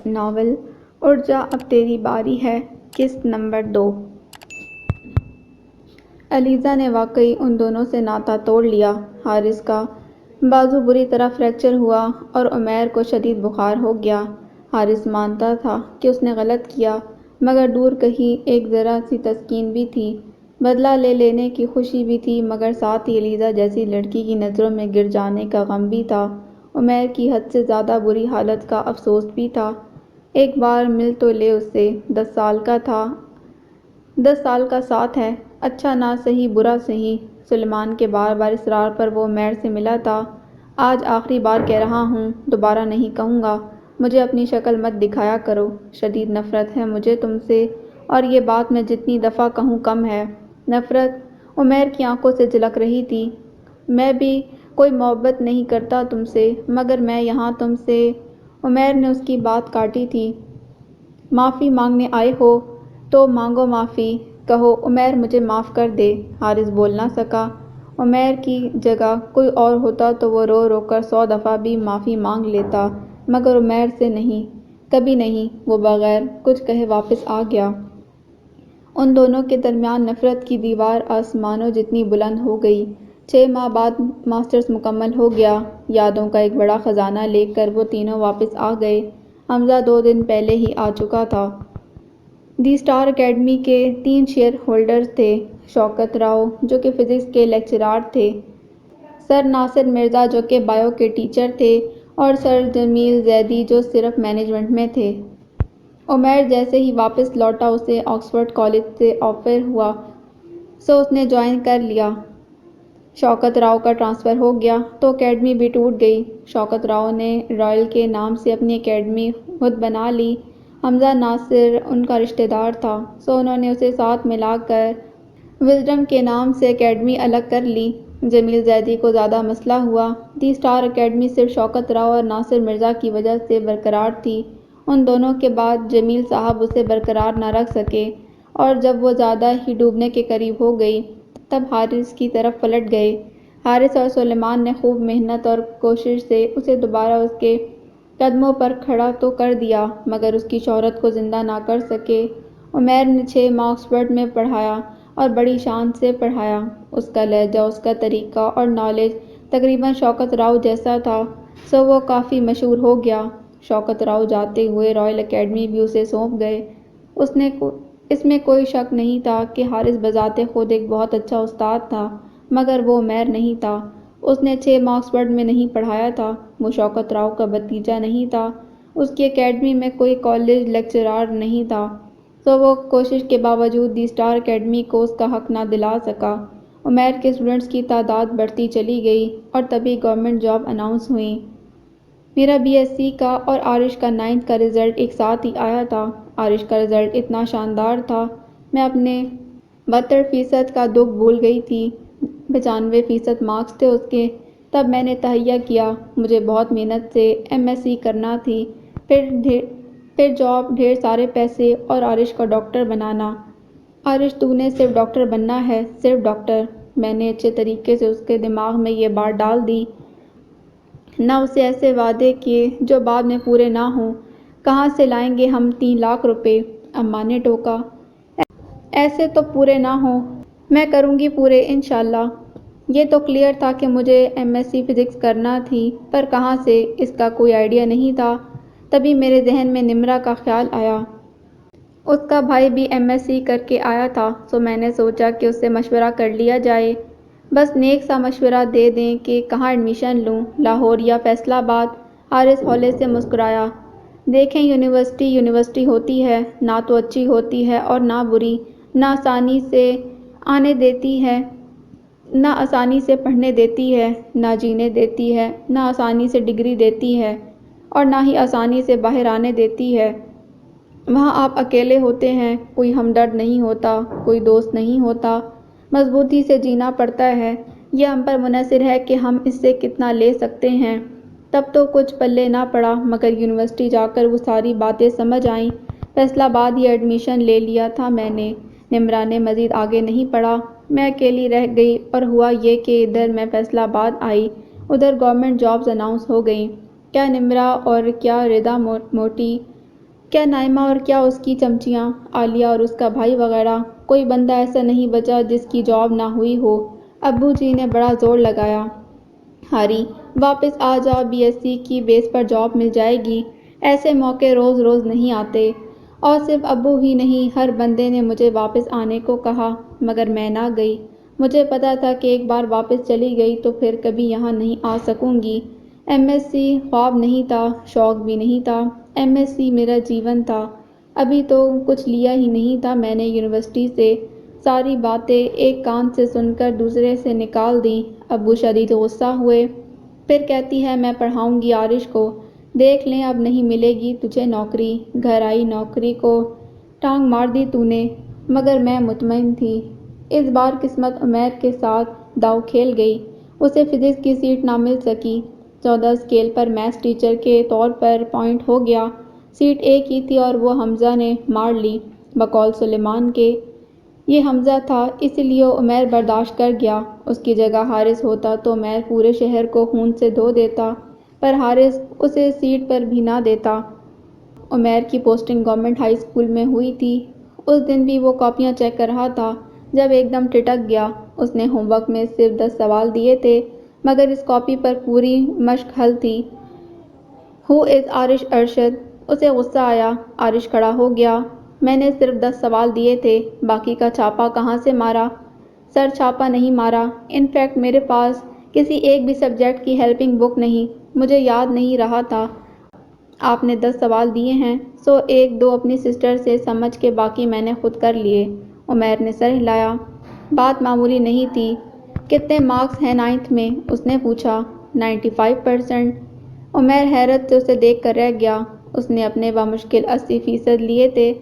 Novel اٹھ جا اب تیری باری ہے، قسط نمبر 2۔ علیزہ نے واقعی ان دونوں سے ناتا توڑ لیا۔ حارث کا بازو بری طرح فریکچر ہوا اور عمیر کو شدید بخار ہو گیا۔ حارث مانتا تھا کہ اس نے غلط کیا، مگر دور کہیں ایک ذرا سی تسکین بھی تھی، بدلہ لے لینے کی خوشی بھی تھی، مگر ساتھ ہی علیزہ جیسی لڑکی کی نظروں میں گر جانے کا غم بھی تھا۔ عمیر کی حد سے زیادہ بری حالت کا افسوس بھی تھا۔ ایک بار مل تو لے اس سے، 10 سال کا تھا، 10 سال کا ساتھ ہے، اچھا نہ سہی برا سہی۔ سلیمان کے بار بار اصرار پر وہ عمیر سے ملا تھا۔ آج آخری بار کہہ رہا ہوں، دوبارہ نہیں کہوں گا، مجھے اپنی شکل مت دکھایا کرو، شدید نفرت ہے مجھے تم سے، اور یہ بات میں جتنی دفعہ کہوں کم ہے۔ نفرت؟ عمیر کی آنکھوں سے جھلک رہی تھی۔ میں بھی کوئی محبت نہیں کرتا تم سے، مگر میں یہاں تم سے۔ عمیر نے اس کی بات کاٹی تھی۔ معافی مانگنے آئے ہو تو مانگو معافی، کہو عمیر مجھے معاف کر دے۔ حارث بول نہ سکا۔ عمیر کی جگہ کوئی اور ہوتا تو وہ رو رو کر 100 دفعہ بھی معافی مانگ لیتا، مگر عمیر سے نہیں، کبھی نہیں۔ وہ بغیر کچھ کہے واپس آ گیا۔ ان دونوں کے درمیان نفرت کی دیوار آسمانوں جتنی بلند ہو گئی۔ 6 ماہ بعد ماسٹرز مکمل ہو گیا۔ یادوں کا ایک بڑا خزانہ لے کر وہ تینوں واپس آ گئے۔ حمزہ 2 دن پہلے ہی آ چکا تھا۔ دی اسٹار اکیڈمی کے 3 شیئر ہولڈرز تھے۔ شوکت راؤ جو کہ فزکس کے لیکچرار تھے، سر ناصر مرزا جو کہ بائیو کے ٹیچر تھے، اور سر جمیل زیدی جو صرف مینجمنٹ میں تھے۔ عمیر جیسے ہی واپس لوٹا اسے آکسفورڈ کالج سے آفر ہوا، سو اس نے جوائن کر لیا۔ شوکت راؤ کا ٹرانسفر ہو گیا تو اکیڈمی بھی ٹوٹ گئی۔ شوکت راؤ نے رائل کے نام سے اپنی اکیڈمی خود بنا لی۔ حمزہ ناصر ان کا رشتہ دار تھا، سو انہوں نے اسے ساتھ ملا کر وزڈم کے نام سے اکیڈمی الگ کر لی۔ جمیل زیدی کو زیادہ مسئلہ ہوا۔ دی اسٹار اکیڈمی صرف شوکت راؤ اور ناصر مرزا کی وجہ سے برقرار تھی۔ ان دونوں کے بعد جمیل صاحب اسے برقرار نہ رکھ سکے، اور جب وہ زیادہ ہی ڈوبنے کے قریب ہو گئی، تب حارث کی طرف پلٹ گئے۔ حارث اور سلیمان نے خوب محنت اور کوشش سے اسے دوبارہ اس کے قدموں پر کھڑا تو کر دیا، مگر اس کی شہرت کو زندہ نہ کر سکے۔ عمیر نے 6 ماہ آکسفورڈ میں پڑھایا اور بڑی شان سے پڑھایا۔ اس کا لہجہ، اس کا طریقہ اور نالج تقریباً شوکت راؤ جیسا تھا، سو وہ کافی مشہور ہو گیا۔ شوکت راؤ جاتے ہوئے رائل اکیڈمی بھی اسے سونپ گئے۔ اس میں کوئی شک نہیں تھا کہ حارث بذات خود ایک بہت اچھا استاد تھا، مگر وہ عمیر نہیں تھا۔ اس نے 6 ماہ آکسفورڈ میں نہیں پڑھایا تھا، وہ شوکت راؤ کا بھتیجا نہیں تھا، اس کی اکیڈمی میں کوئی کالج لیکچرار نہیں تھا، سو وہ کوشش کے باوجود دی اسٹار اکیڈمی کو اس کا حق نہ دلا سکا۔ عمیر کے اسٹوڈنٹس کی تعداد بڑھتی چلی گئی اور تبھی گورنمنٹ جاب اناؤنس ہوئیں۔ میرا بی ایس سی کا اور عارش کا 9th کا رزلٹ ایک ساتھ ہی آیا تھا۔ عارش کا رزلٹ اتنا شاندار تھا، میں اپنے 72% کا دکھ بھول گئی تھی۔ 95% مارکس تھے اس کے۔ تب میں نے تہیہ کیا، مجھے بہت محنت سے ایم ایس سی کرنا تھی، پھر جاب، ڈھیر سارے پیسے اور عارش کا ڈاکٹر بنانا۔ عارش تو نے صرف ڈاکٹر بننا ہے، صرف ڈاکٹر۔ میں نے اچھے طریقے سے اس کے دماغ میں یہ بات ڈال دی، نہ اسے ایسے وعدے کیے جو بعد میں پورے نہ ہوں۔ کہاں سے لائیں گے ہم 3 لاکھ روپے؟ اماں نے ٹوکا۔ ایسے تو پورے نہ ہوں، میں کروں گی پورے انشاءاللہ۔ یہ تو کلیئر تھا کہ مجھے ایم ایس سی فزکس کرنا تھی، پر کہاں سے، اس کا کوئی آئیڈیا نہیں تھا۔ تبھی میرے ذہن میں نمرہ کا خیال آیا۔ اس کا بھائی بھی ایم ایس سی کر کے آیا تھا، سو میں نے سوچا کہ اس سے مشورہ کر لیا جائے، بس نیک سا مشورہ دے دیں کہ کہاں ایڈمیشن لوں، لاہور یا فیصل آباد۔ حارث ہولے سے مسکرایا۔ دیکھیں یونیورسٹی ہوتی ہے، نہ تو اچھی ہوتی ہے اور نہ بری، نہ آسانی سے آنے دیتی ہے، نہ آسانی سے پڑھنے دیتی ہے، نہ جینے دیتی ہے، نہ آسانی سے ڈگری دیتی ہے، اور نہ ہی آسانی سے باہر آنے دیتی ہے۔ وہاں آپ اکیلے ہوتے ہیں، کوئی ہمدرد نہیں ہوتا، کوئی دوست نہیں ہوتا، مضبوطی سے جینا پڑتا ہے۔ یہ ہم پر منحصر ہے کہ ہم اس سے کتنا لے سکتے ہیں۔ تب تو کچھ پلے نہ پڑا، مگر یونیورسٹی جا کر وہ ساری باتیں سمجھ آئیں۔ فیصل آباد ہی ایڈمیشن لے لیا تھا میں نے۔ نمرہ نے مزید آگے نہیں پڑھا، میں اکیلی رہ گئی، اور ہوا یہ کہ ادھر میں فیصل آباد آئی، ادھر گورنمنٹ جابز اناؤنس ہو گئیں۔ کیا نمرہ اور کیا ردا موٹی کیا نائمہ اور کیا اس کی چمچیاں، عالیہ اور اس کا بھائی وغیرہ، کوئی بندہ ایسا نہیں بچا جس کی جاب نہ ہوئی ہو؟ ابو جی نے بڑا زور لگایا۔ ہاری، واپس آ جا، BSc کی بیس پر جاب مل جائے گی۔ ایسے موقع روز روز نہیں آتے۔ اور صرف ابو ہی نہیں، ہر بندے نے مجھے واپس آنے کو کہا، مگر میں نہ گئی۔ مجھے پتا تھا کہ ایک بار واپس چلی گئی تو پھر کبھی یہاں نہیں آ سکوں گی۔ MSc خواب نہیں تھا، شوق بھی نہیں تھا، MSc میرا جیون تھا۔ ابھی تو کچھ لیا ہی نہیں تھا میں نے یونیورسٹی سے۔ ساری باتیں ایک کان سے سن کر دوسرے سے نکال دیں۔ ابو شدید غصہ ہوئے۔ پھر کہتی ہے میں پڑھاؤں گی عارش کو، دیکھ لیں اب نہیں ملے گی تجھے نوکری۔ گھر آئی نوکری کو ٹانگ مار دی تو نے۔ مگر میں مطمئن تھی۔ اس بار قسمت عمیر کے ساتھ داؤ کھیل گئی۔ اسے فزکس کی سیٹ نہ مل سکی۔ 14 اسکیل پر میتھس ٹیچر کے طور پر اپائنٹ ہو گیا۔ سیٹ ایک ہی تھی اور وہ حمزہ نے مار لی۔ بقول سلیمان کے یہ حمزہ تھا، اس لیے عمیر برداشت کر گیا۔ اس کی جگہ حارث ہوتا تو عمیر پورے شہر کو خون سے دھو دیتا، پر حارث اسے سیٹ پر بھی نہ دیتا۔ عمیر کی پوسٹنگ گورنمنٹ ہائی اسکول میں ہوئی تھی۔ اس دن بھی وہ کاپیاں چیک کر رہا تھا جب ایک دم ٹٹک گیا۔ اس نے ہوم ورک میں صرف 10 سوال دیے تھے، مگر اس کاپی پر پوری مشق حل تھی۔ ہو از عارش ارشد؟ اسے غصہ آیا۔ عارش کھڑا ہو گیا۔ میں نے صرف 10 سوال دیے تھے، باقی کا چھاپا کہاں سے مارا؟ سر چھاپا نہیں مارا، ان فیکٹ میرے پاس کسی ایک بھی سبجیکٹ کی ہیلپنگ بک نہیں، مجھے یاد نہیں رہا تھا۔ آپ نے 10 سوال دیے ہیں، سو ایک دو اپنی سسٹر سے سمجھ کے باقی میں نے خود کر لیے۔ عمیر نے سر ہلایا۔ بات معمولی نہیں تھی۔ کتنے مارکس ہیں 9th میں؟ اس نے پوچھا۔ 95%۔ عمیر حیرت سے اسے دیکھ کر رہ گیا۔ اس نے اپنے بامشکل 80% لیے تھے۔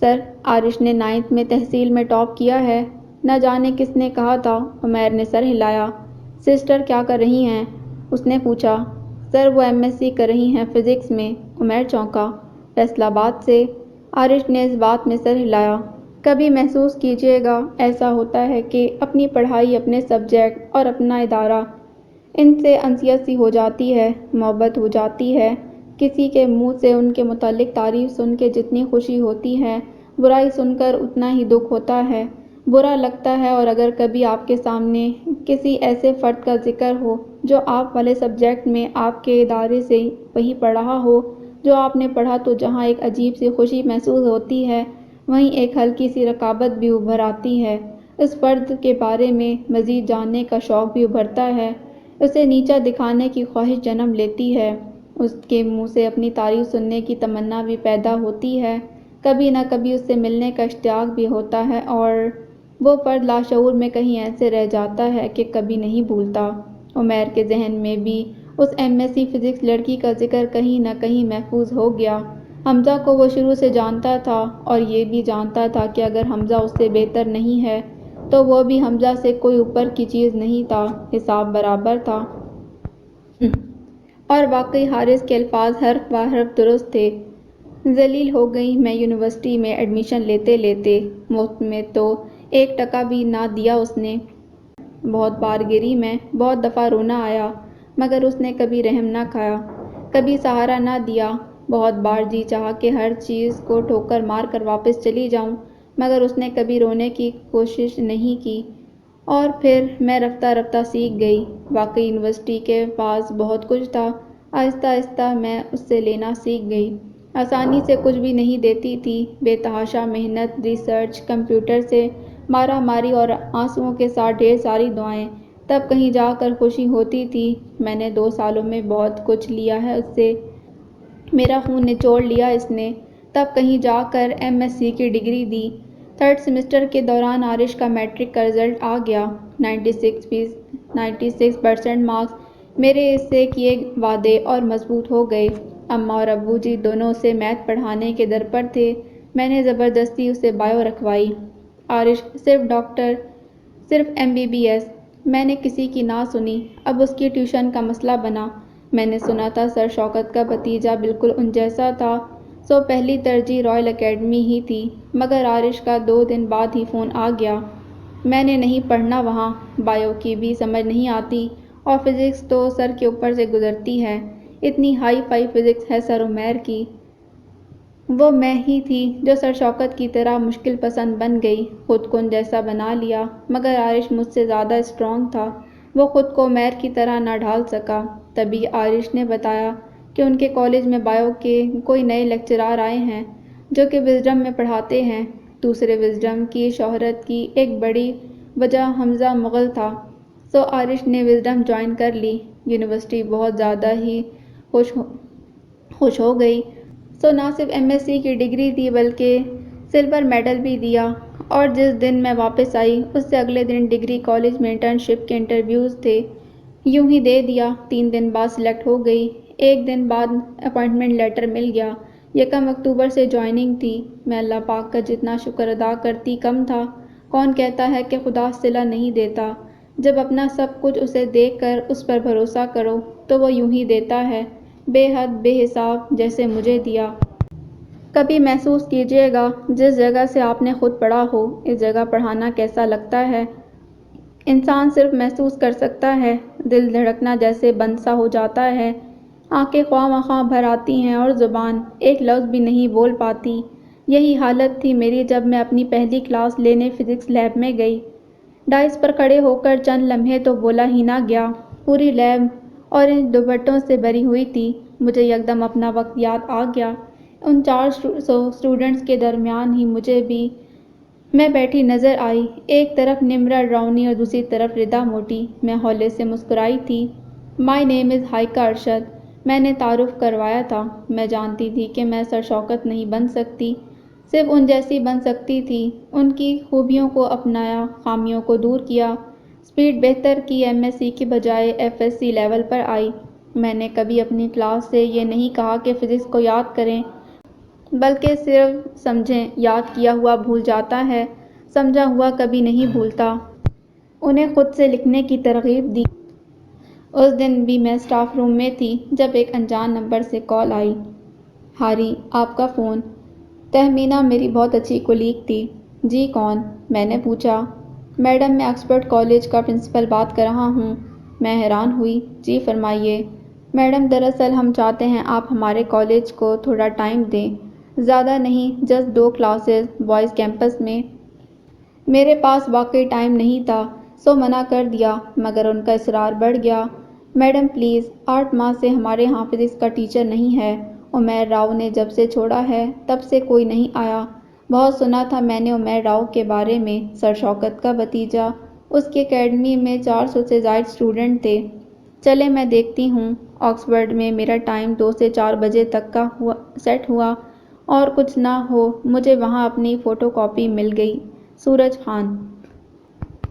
سر، عارش نے 9th میں تحصیل میں ٹاپ کیا ہے۔ نہ جانے کس نے کہا تھا؟ عمیر نے سر ہلایا۔ سسٹر کیا کر رہی ہیں؟ اس نے پوچھا۔ سر وہ MSc کر رہی ہیں فزکس میں۔ عمیر چونکا۔ فیصل آباد سے؟ عارش نے اس بات میں سر ہلایا۔ کبھی محسوس کیجیے گا ایسا ہوتا ہے کہ اپنی پڑھائی، اپنے سبجیکٹ اور اپنا ادارہ، ان سے انسیت سی ہو جاتی ہے، محبت ہو جاتی ہے۔ کسی کے منہ سے ان کے متعلق تعریف سن کے جتنی خوشی ہوتی ہے، برائی سن کر اتنا ہی دکھ ہوتا ہے، برا لگتا ہے۔ اور اگر کبھی آپ کے سامنے کسی ایسے فرد کا ذکر ہو جو آپ والے سبجیکٹ میں آپ کے ادارے سے وہی پڑھ رہا ہو جو آپ نے پڑھا، تو جہاں ایک عجیب سی خوشی محسوس ہوتی ہے، وہیں ایک ہلکی سی رقابت بھی ابھر آتی ہے۔ اس فرد کے بارے میں مزید جاننے کا شوق بھی ابھرتا ہے، اسے نیچا دکھانے کی خواہش جنم لیتی ہے، اس کے منہ سے اپنی تعریف سننے کی تمنا بھی پیدا ہوتی ہے، کبھی نہ کبھی اس سے ملنے کا اشتیاق بھی ہوتا ہے، اور وہ فرد لاشعور میں کہیں ایسے رہ جاتا ہے کہ کبھی نہیں بھولتا۔ عمیر کے ذہن میں بھی اس MSc فزکس لڑکی کا ذکر کہیں نہ کہیں محفوظ ہو گیا۔ حمزہ کو وہ شروع سے جانتا تھا، اور یہ بھی جانتا تھا کہ اگر حمزہ اس سے بہتر نہیں ہے تو وہ بھی حمزہ سے کوئی اوپر کی چیز نہیں تھا، حساب برابر تھا۔ اور واقعی حارث کے الفاظ حرف بہ حرف درست تھے۔ ذلیل ہو گئی میں یونیورسٹی میں ایڈمیشن لیتے لیتے، مفت میں تو 1 ٹکا بھی نہ دیا اس نے۔ بہت بار گری میں، بہت دفعہ رونا آیا، مگر اس نے کبھی رحم نہ کھایا، کبھی سہارا نہ دیا۔ بہت بار جی چاہا کہ ہر چیز کو ٹھوکر مار کر واپس چلی جاؤں، مگر اس نے کبھی رونے کی کوشش نہیں کی۔ اور پھر میں رفتہ رفتہ سیکھ گئی۔ واقعی یونیورسٹی کے پاس بہت کچھ تھا، آہستہ آہستہ میں اس سے لینا سیکھ گئی۔ آسانی سے کچھ بھی نہیں دیتی تھی، بے تحاشا محنت، ریسرچ، کمپیوٹر سے مارا ماری اور آنسوؤں کے ساتھ ڈھیر ساری دعائیں، تب کہیں جا کر خوشی ہوتی تھی۔ میں نے 2 سالوں میں بہت کچھ لیا ہے اس سے، میرا خون نچوڑ لیا اس نے، تب کہیں جا کر MSc کی ڈگری دی۔ 3rd سیمسٹر کے دوران عارش کا میٹرک کا رزلٹ آ گیا۔ 96% مارکس۔ میرے اس سے کیے وعدے اور مضبوط ہو گئے۔ اماں اور ابو جی دونوں اسے میتھ پڑھانے کے در پر تھے۔ میں نے زبردستی اسے بایو رکھوائی۔ عارش صرف ڈاکٹر، صرف MBBS۔ میں نے کسی کی نہ سنی، اب اس کی ٹیوشن کا مسئلہ بنا۔ میں نے سنا تھا سر شوکت کا بھتیجا بالکل ان جیسا تھا، سو پہلی ترجیح رائل اکیڈمی ہی تھی، مگر عارش کا 2 دن بعد ہی فون آ گیا۔ میں نے نہیں پڑھنا وہاں، بایو کی بھی سمجھ نہیں آتی، اور فزکس تو سر کے اوپر سے گزرتی ہے، اتنی ہائی فائی فزکس ہے سر عمیر کی۔ وہ میں ہی تھی جو سر شوکت کی طرح مشکل پسند بن گئی، خود کو ان جیسا بنا لیا، مگر عارش مجھ سے زیادہ اسٹرانگ تھا، وہ خود کو عمیر کی طرح نہ ڈھال سکا۔ تبھی عارش نے بتایا کہ ان کے کالج میں بائیو کے کوئی نئے لیکچرار آئے ہیں جو کہ وزڈم میں پڑھاتے ہیں۔ دوسرے وزڈم کی شہرت کی ایک بڑی وجہ حمزہ مغل تھا، سو عارش نے وزڈم جوائن کر لی۔ یونیورسٹی بہت زیادہ ہی خوش ہو گئی، سو نہ صرف ایم ایس سی کی ڈگری دی بلکہ سلور میڈل بھی دیا، اور جس دن میں واپس آئی اس سے اگلے دن ڈگری کالج میں انٹرنشپ کے انٹرویوز تھے، یوں ہی دے دیا۔ 3 دن بعد سلیکٹ ہو گئی، 1 دن بعد اپائنٹمنٹ لیٹر مل گیا، 1 اکتوبر سے جوائننگ تھی۔ میں اللہ پاک کا جتنا شکر ادا کرتی کم تھا۔ کون کہتا ہے کہ خدا صلہ نہیں دیتا؟ جب اپنا سب کچھ اسے دیکھ کر اس پر بھروسہ کرو تو وہ یوں ہی دیتا ہے، بے حد بے حساب، جیسے مجھے دیا۔ کبھی محسوس کیجئے گا جس جگہ سے آپ نے خود پڑھا ہو، اس جگہ پڑھانا کیسا لگتا ہے۔ انسان صرف محسوس کر سکتا ہے، دل دھڑکنا جیسے بند سا ہو جاتا ہے، آنکھیں خواہ مخواہ بھر آتی ہیں اور زبان ایک لفظ بھی نہیں بول پاتی۔ یہی حالت تھی میری جب میں اپنی پہلی کلاس لینے فزکس لیب میں گئی۔ ڈائس پر کھڑے ہو کر چند لمحے تو بولا ہی نہ گیا، پوری لیب اورنج دوپٹوں سے بھری ہوئی تھی۔ مجھے یکدم اپنا وقت یاد آ گیا، ان 400 اسٹوڈنٹس کے درمیان ہی مجھے بھی میں بیٹھی نظر آئی، ایک طرف نمرہ ڈراؤنی اور دوسری طرف ردا موٹی۔ میں ہولے سے مسکرائی تھی۔ مائی نیم از ہائیکا ارشد، میں نے تعارف کروایا تھا۔ میں جانتی تھی کہ میں سر شوکت نہیں بن سکتی، صرف ان جیسی بن سکتی تھی۔ ان کی خوبیوں کو اپنایا، خامیوں کو دور کیا، اسپیڈ بہتر کی، ایم ایس سی کی بجائے ایف ایس سی لیول پر آئی۔ میں نے کبھی اپنی کلاس سے یہ نہیں کہا کہ فزکس کو یاد کریں، بلکہ صرف سمجھیں، یاد کیا ہوا بھول جاتا ہے، سمجھا ہوا کبھی نہیں بھولتا۔ انہیں خود سے لکھنے کی ترغیب دی۔ اس دن بھی میں اسٹاف روم میں تھی جب ایک انجان نمبر سے کال آئی۔ ہاری، آپ کا فون۔ تہمینہ میری بہت اچھی کولیگ تھی۔ جی کون؟ میں نے پوچھا۔ میڈم، میں آکسفورڈ کالج کا پرنسپل بات کر رہا ہوں۔ میں حیران ہوئی۔ جی فرمائیے۔ میڈم، دراصل ہم چاہتے ہیں آپ ہمارے کالج کو تھوڑا ٹائم دیں، زیادہ نہیں، جسٹ 2 کلاسز بوائز کیمپس میں۔ میرے پاس واقعی ٹائم نہیں تھا، سو منع کر دیا، مگر ان کا اصرار بڑھ گیا۔ میڈم پلیز، 8 ماہ سے ہمارے ہاں فزکس کا ٹیچر نہیں ہے۔ عمیر راؤ نے جب سے چھوڑا ہے تب سے کوئی نہیں آیا۔ بہت سنا تھا میں نے عمیر راؤ کے بارے میں، سر شوکت کا بھتیجا۔ اس کی اکیڈمی میں 400 سے زائد اسٹوڈنٹ تھے۔ چلیں میں دیکھتی ہوں۔ آکسفورڈ میں میرا ٹائم 2 سے 4 بجے تک کا سیٹ ہوا، اور کچھ نہ ہو مجھے وہاں اپنی فوٹو کاپی مل گئی۔ سورج خان۔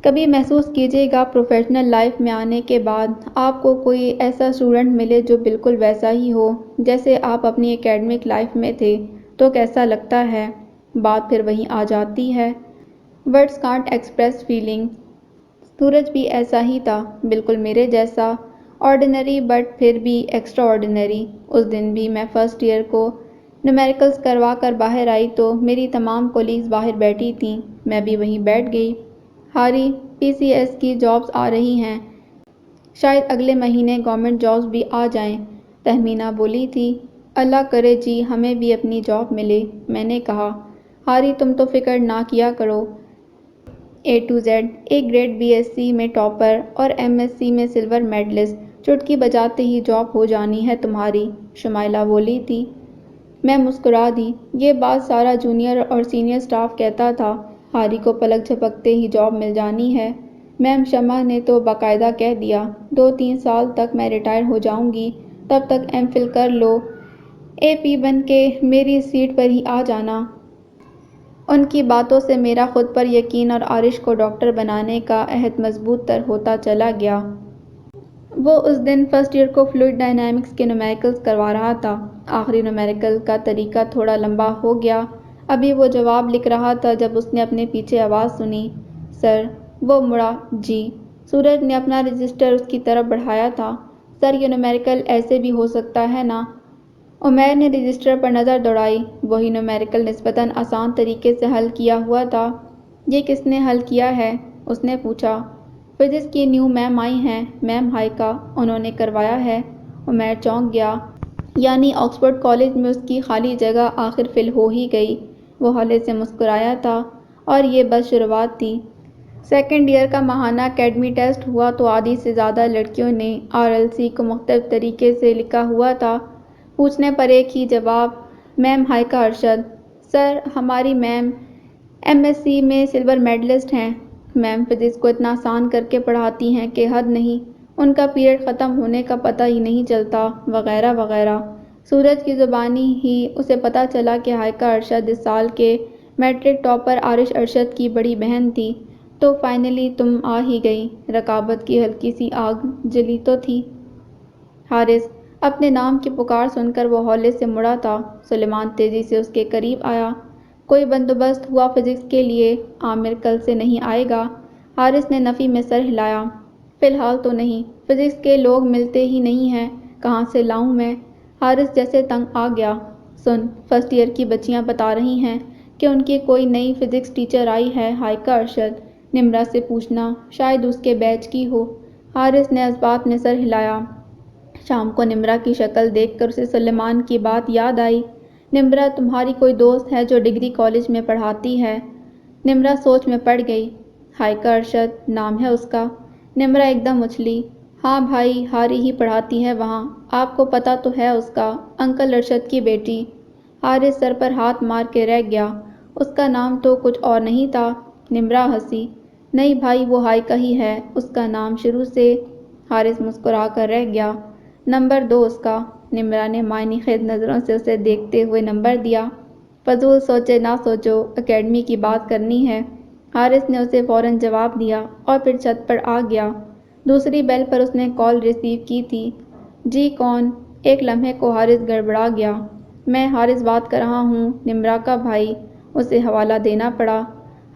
کبھی محسوس کیجئے گا پروفیشنل لائف میں آنے کے بعد آپ کو کوئی ایسا اسٹوڈنٹ ملے جو بالکل ویسا ہی ہو جیسے آپ اپنی اکیڈمک لائف میں تھے، تو کیسا لگتا ہے؟ بات پھر وہیں آ جاتی ہے، ورڈز کانٹ ایکسپریس فیلنگ۔ سورج بھی ایسا ہی تھا، بالکل میرے جیسا، آرڈینری بٹ پھر بھی ایکسٹرا آرڈینری۔ اس دن بھی میں فرسٹ ایئر کو نومیریکلز کروا کر باہر آئی تو میری تمام کولیگز باہر بیٹھی تھیں، میں بھی وہیں بیٹھ گئی۔ ہاری، پی سی ایس کی جابز آ رہی ہیں، شاید اگلے مہینے گورنمنٹ جابز بھی آ جائیں، تہمینہ بولی تھی۔ اللہ کرے جی ہمیں بھی اپنی جاب ملے، میں نے کہا۔ ہاری، تم تو فکر نہ کیا کرو، A to Z، ایک گریڈ بی ایس سی میں ٹاپر اور ایم ایس سی میں سلور میڈلسٹ، چٹکی بجاتے ہی جاب ہو جانی ہے تمہاری، شمائلہ بولی تھی۔ میں مسکرا دی۔ یہ بات سارا جونیئر اور سینئر اسٹاف کہتا تھا، ہاری کو پلک جھپکتے ہی جاب مل جانی ہے۔ میم شمع نے تو باقاعدہ کہہ دیا، 2-3 سال تک میں ریٹائر ہو جاؤں گی، تب تک ایم فل کر لو، اے پی بن کے میری سیٹ پر ہی آ جانا۔ ان کی باتوں سے میرا خود پر یقین اور عارش کو ڈاکٹر بنانے کا عہد مضبوط تر ہوتا چلا گیا۔ وہ اس دن فرسٹ ایئر کو فلوئڈ ڈائنامکس کے نومیریکلز کروا رہا تھا۔ آخری نومیریکل کا طریقہ تھوڑا لمبا ہو گیا۔ ابھی وہ جواب لکھ رہا تھا جب اس نے اپنے پیچھے آواز سنی، سر۔ وہ مڑا۔ جی۔ سورج نے اپنا رجسٹر اس کی طرف بڑھایا تھا۔ سر، یہ نومیریکل ایسے بھی ہو سکتا ہے نا؟ عمیر نے رجسٹر پر نظر دوڑائی۔ وہی نومیریکل نسبتاً آسان طریقے سے حل کیا ہوا تھا۔ یہ کس نے حل کیا ہے؟ اس نے پوچھا۔ فزکس کی نیو میم آئی ہیں، میم ہائیکا، انہوں نے کروایا ہے۔ عمیر چونک گیا۔ یعنی آکسفورڈ کالج میں اس کی خالی جگہ آخر فل ہو ہی گئی۔ وہ ہولے سے مسکرایا تھا، اور یہ بس شروعات تھی۔ سیکنڈ ایئر کا ماہانہ اکیڈمی ٹیسٹ ہوا تو آدھی سے زیادہ لڑکیوں نے RLC کو مختلف طریقے سے لکھا ہوا تھا۔ پوچھنے پر ایک ہی جواب، میم ہائیکا ارشد۔ سر، ہماری میم MSc میں سلور میڈلسٹ ہیں۔ میم فزکس کو اتنا آسان کر کے پڑھاتی ہیں کہ حد نہیں، ان کا پیریڈ ختم ہونے کا پتہ ہی نہیں چلتا، وغیرہ وغیرہ۔ سورج کی زبانی ہی اسے پتہ چلا کہ ہائیکا ارشد اس سال کے میٹرک ٹاپر عارش ارشد کی بڑی بہن تھی۔ تو فائنلی تم آ ہی گئی۔ رقابت کی ہلکی سی آگ جلی تو تھی۔ حارث اپنے نام کی پکار سن کر وہ ہولے سے مڑا تھا۔ سلیمان تیزی سے اس کے قریب آیا۔ کوئی بندوبست ہوا فزکس کے لیے؟ عامر کل سے نہیں آئے گا؟ حارث نے نفی میں سر ہلایا۔ فی الحال تو نہیں، فزکس کے لوگ ملتے ہی نہیں ہیں، کہاں سے لاؤں میں؟ حارث جیسے تنگ آ گیا۔ سن، فرسٹ ایئر کی بچیاں بتا رہی ہیں کہ ان کی کوئی نئی فزکس ٹیچر آئی ہے، ہائیکا ارشد۔ نمرا سے پوچھنا، شاید اس کے بیچ کی ہو۔ حارث نے اس بات میں سر ہلایا۔ شام کو نمرا کی شکل دیکھ کر اسے سلیمان کی بات یاد آئی۔ نمرا، تمہاری کوئی دوست ہے جو ڈگری کالج میں پڑھاتی ہے؟ نمرا سوچ میں پڑ گئی۔ ہائیکا ارشد نام ہے اس کا؟ نمرا ایک دم اچھلی۔ ہاں بھائی، ہاری ہی پڑھاتی ہے وہاں، آپ کو پتہ تو ہے اس کا، انکل ارشد کی بیٹی۔ حارث سر پر ہاتھ مار کے رہ گیا۔ اس کا نام تو کچھ اور نہیں تھا؟ نمرا ہنسی۔ نہیں بھائی، وہ ہائیکا ہی ہے، اس کا نام شروع سے۔ حارث مسکرا کر رہ گیا۔ نمبر دو اس کا۔ نمرا نے معنی خیز نظروں سے اسے دیکھتے ہوئے نمبر دیا۔ فضول سوچے نہ سوچو، اکیڈمی کی بات کرنی ہے۔ حارث نے اسے فوراً جواب دیا اور پھر چھت پر آ گیا۔ دوسری بیل پر اس نے کال ریسیو کی تھی۔ جی کون؟ ایک لمحے کو حارث گڑبڑا گیا۔ میں حارث بات کر رہا ہوں، نمرا کا بھائی۔ اسے حوالہ دینا پڑا۔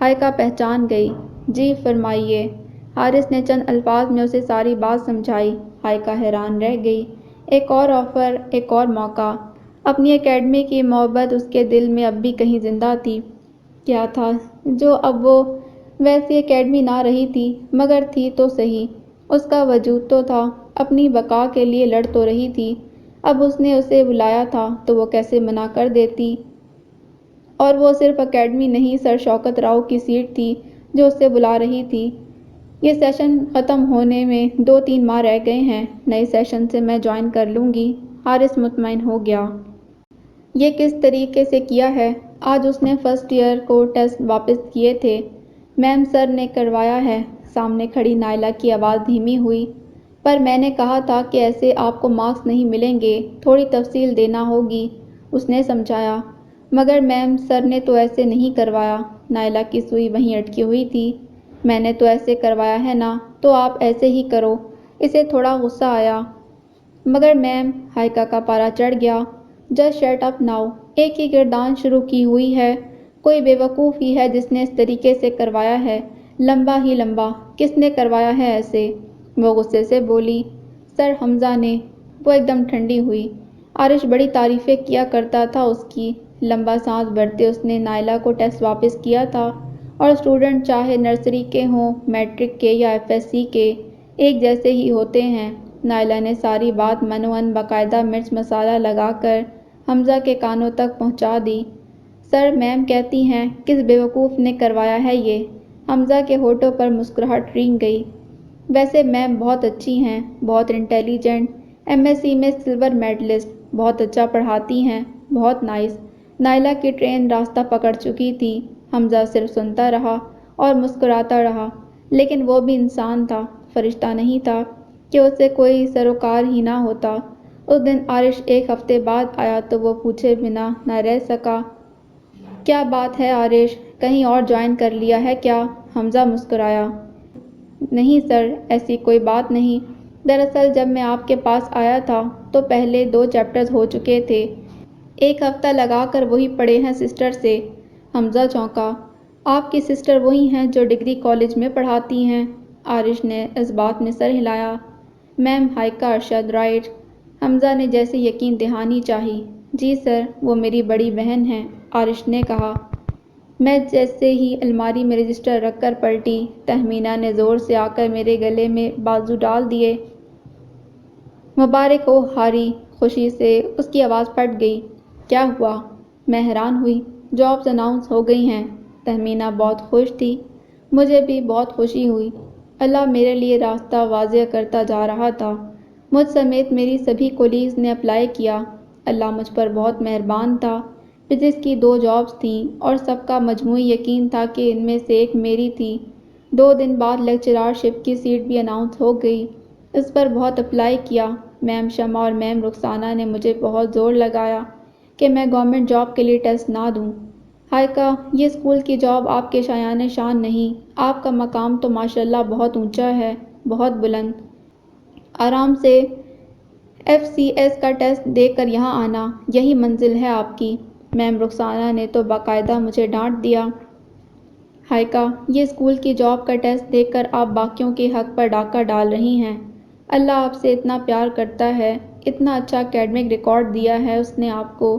ہائیکا پہچان گئی۔ جی فرمائیے۔ حارث نے چند الفاظ میں اسے ساری بات سمجھائی۔ ہائیکا حیران رہ گئی۔ ایک اور آفر، ایک اور موقع۔ اپنی اکیڈمی کی محبت اس کے دل میں اب بھی کہیں زندہ تھی۔ کیا تھا جو اب وہ ویسی اکیڈمی نہ رہی تھی، مگر تھی تو صحیح۔ اس کا وجود تو تھا، اپنی بقا کے لیے لڑ تو رہی تھی۔ اب اس نے اسے بلایا تھا تو وہ کیسے منع کر دیتی؟ اور وہ صرف اکیڈمی نہیں، سر شوکت راؤ کی سیٹ تھی جو اسے بلا رہی تھی۔ یہ سیشن ختم ہونے میں 2-3 ماہ رہ گئے ہیں، نئے سیشن سے میں جوائن کر لوں گی۔ حارث مطمئن ہو گیا۔ یہ کس طریقے سے کیا ہے؟ آج اس نے فرسٹ ایئر کو ٹیسٹ واپس کیے تھے۔ میم سر نے کروایا ہے۔ سامنے کھڑی نائلہ کی آواز دھیمی ہوئی۔ پر میں نے کہا تھا کہ ایسے آپ کو مارکس نہیں ملیں گے، تھوڑی تفصیل دینا ہوگی، اس نے سمجھایا۔ مگر میم سر نے تو ایسے نہیں کروایا۔ نائلہ کی سوئی وہیں اٹکی ہوئی تھی۔ میں نے تو ایسے کروایا ہے نا، تو آپ ایسے ہی کرو۔ اسے تھوڑا غصہ آیا۔ مگر میم، ہائیکا کا پارا چڑھ گیا۔ Just shut up now. ایک ہی گردان شروع کی ہوئی ہے، کوئی بے وقوف ہی ہے جس نے اس طریقے سے کروایا ہے، لمبا ہی لمبا۔ کس نے کروایا ہے ایسے؟ وہ غصے سے بولی۔ سر حمزہ نے۔ وہ ایک دم ٹھنڈی ہوئی۔ عارش بڑی تعریفیں کیا کرتا تھا اس کی۔ لمبا سانس بھرتے اس نے نائلہ کو ٹیسٹ واپس کیا تھا، اور اسٹوڈنٹ چاہے نرسری کے ہوں، میٹرک کے یا FSc کے، ایک جیسے ہی ہوتے ہیں۔ نائلہ نے ساری بات منوان باقاعدہ مرچ مسالہ لگا کر حمزہ کے کانوں تک پہنچا دی۔ سر میم کہتی ہیں، کس بیوقوف نے کروایا ہے یہ؟ حمزہ کے ہونٹوں پر مسکراہٹ رنگ گئی۔ ویسے میم بہت اچھی ہیں، بہت انٹیلیجنٹ، MSc میں سلور میڈلسٹ، بہت اچھا پڑھاتی ہیں، بہت نائس۔ نائلہ کی ٹرین راستہ پکڑ چکی تھی۔ حمزہ صرف سنتا رہا اور مسکراتا رہا۔ لیکن وہ بھی انسان تھا، فرشتہ نہیں تھا کہ اس سے کوئی سروکار ہی نہ ہوتا۔ اس دن عارش 1 ہفتے بعد آیا تو وہ پوچھے بنا نہ رہ سکا۔ کیا بات ہے عارش، کہیں اور جوائن کر لیا ہے کیا؟ حمزہ مسکرایا۔ نہیں سر، ایسی کوئی بات نہیں۔ دراصل جب میں آپ کے پاس آیا تھا تو پہلے 2 چیپٹرز ہو چکے تھے، 1 ہفتہ لگا کر وہی پڑھے ہیں سسٹر سے۔ حمزہ چونکا۔ آپ کی سسٹر وہی ہیں جو ڈگری کالج میں پڑھاتی ہیں؟ عارش نے اس بات میں سر ہلایا۔ میم ہائیکا ارشد، رائٹ؟ حمزہ نے جیسے یقین دہانی چاہی۔ جی سر، وہ میری بڑی بہن ہیں، عارش نے کہا۔ میں جیسے ہی الماری میں رجسٹر رکھ کر پلٹی، تہمینہ نے زور سے آ کر میرے گلے میں بازو ڈال دیے۔ مبارک ہو ہاری، خوشی سے اس کی آواز پھٹ گئی۔ کیا ہوا؟ میں حیران ہوئی۔ جابز اناؤنس ہو گئی ہیں۔ تہمینہ بہت خوش تھی۔ مجھے بھی بہت خوشی ہوئی۔ اللہ میرے لیے راستہ واضح کرتا جا رہا تھا۔ مجھ سمیت میری سبھی کولیگز نے اپلائی کیا۔ اللہ مجھ پر بہت مہربان تھا۔ فزکس کی 2 جابز تھیں اور سب کا مجموعی یقین تھا کہ ان میں سے ایک میری تھی۔ 2 دن بعد لیکچرارشپ کی سیٹ بھی اناؤنس ہو گئی۔ اس پر بہت اپلائی کیا۔ میم شمع اور میم رخسانہ نے مجھے بہت زور لگایا کہ میں گورنمنٹ جاب کے لیے ٹیسٹ نہ دوں۔ ہائیکا، یہ اسکول کی جاب آپ کے شایان شان نہیں۔ آپ کا مقام تو ماشاءاللہ بہت اونچا ہے، بہت بلند۔ آرام سے FCS کا ٹیسٹ دے کر یہاں آنا، یہی منزل ہے آپ کی۔ میم رخسانہ نے تو باقاعدہ مجھے ڈانٹ دیا۔ ہائیکا، یہ اسکول کی جاب کا ٹیسٹ دے کر آپ باقیوں کے حق پر ڈاکہ ڈال رہی ہیں۔ اللہ آپ سے اتنا پیار کرتا ہے، اتنا اچھا اکیڈمک ریکارڈ دیا ہے اس نے آپ کو،